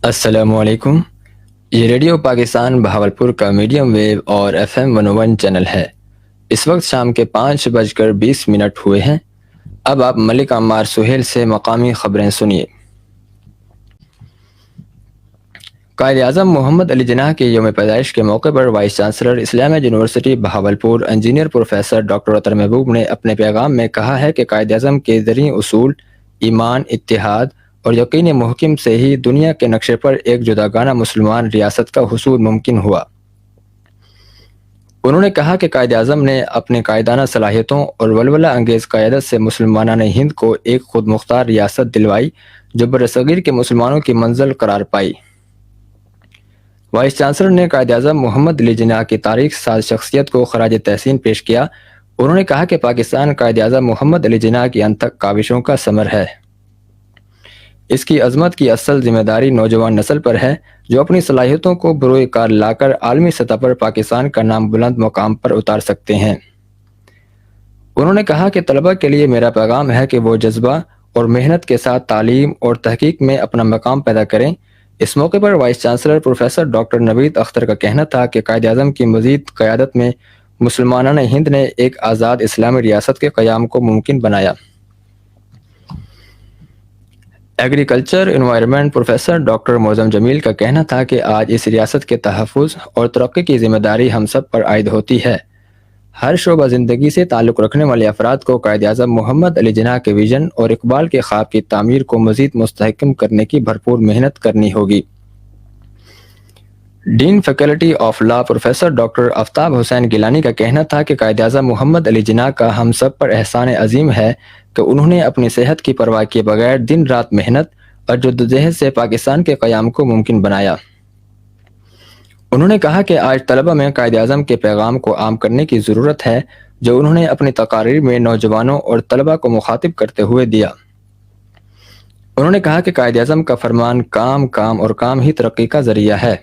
السلام علیکم۔ یہ ریڈیو پاکستان بہاولپور کا میڈیم ویو اور FM 101 چینل ہے۔ اس وقت شام کے 5:20 ہوئے ہیں۔ اب آپ ملک عمار سہیل سے مقامی خبریں سنیے۔ قائد اعظم محمد علی جناح کے یوم پیدائش کے موقع پر vice chancellor Islamia university Bahawalpur engineer professor doctor Athar Mahboob نے اپنے پیغام میں کہا ہے کہ قائد اعظم کے زرعی اصول، ایمان، اتحاد اور یقین محکم سے ہی دنیا کے نقشے پر ایک جداگانہ مسلمان ریاست کا حصول ممکن ہوا۔ انہوں نے کہا کہ قائد اعظم نے اپنے قائدانہ صلاحیتوں اور ولولہ انگیز قیادت سے مسلمانان ہند کو ایک خود مختار ریاست دلوائی جو برصغیر کے مسلمانوں کی منزل قرار پائی۔ وائس چانسلر نے قائد اعظم محمد علی جناح کی تاریخ ساز شخصیت کو خراج تحسین پیش کیا۔ انہوں نے کہا کہ پاکستان قائد اعظم محمد علی جناح کی انتھک کاوشوں کا ثمر ہے۔ اس کی عظمت کی اصل ذمہ داری نوجوان نسل پر ہے جو اپنی صلاحیتوں کو بروئے کار لا کر عالمی سطح پر پاکستان کا نام بلند مقام پر اتار سکتے ہیں۔ انہوں نے کہا کہ طلبہ کے لیے میرا پیغام ہے کہ وہ جذبہ اور محنت کے ساتھ تعلیم اور تحقیق میں اپنا مقام پیدا کریں۔ اس موقع پر وائس چانسلر پروفیسر ڈاکٹر نوید اختر کا کہنا تھا کہ قائد اعظم کی مزید قیادت میں مسلمانان ہند نے ایک آزاد اسلامی ریاست کے قیام کو ممکن بنایا۔ ایگریکلچر انوائرمنٹ پروفیسر ڈاکٹر معظم جمیل کا کہنا تھا کہ آج اس ریاست کے تحفظ اور ترقی کی ذمہ داری ہم سب پر عائد ہوتی ہے۔ ہر شعبہ زندگی سے تعلق رکھنے والے افراد کو قائد اعظم محمد علی جناح کے ویژن اور اقبال کے خواب کی تعمیر کو مزید مستحکم کرنے کی بھرپور محنت کرنی ہوگی۔ Dean faculty of law professor doctor Aftab Hussain Gilani کا کہنا تھا کہ قائد اعظم محمد علی جناح کا ہم سب پر احسان عظیم ہے کہ انہوں نے اپنی صحت کی پرواہ کیے بغیر دن رات محنت اور جدوجہد سے پاکستان کے قیام کو ممکن بنایا۔ انہوں نے کہا کہ آج طلبہ میں قائد اعظم کے پیغام کو عام کرنے کی ضرورت ہے جو انہوں نے اپنی تقاریر میں نوجوانوں اور طلبہ کو مخاطب کرتے ہوئے دیا۔ انہوں نے کہا کہ قائد اعظم کا فرمان کام کام اور کام ہی ترقی کا ذریعہ ہے۔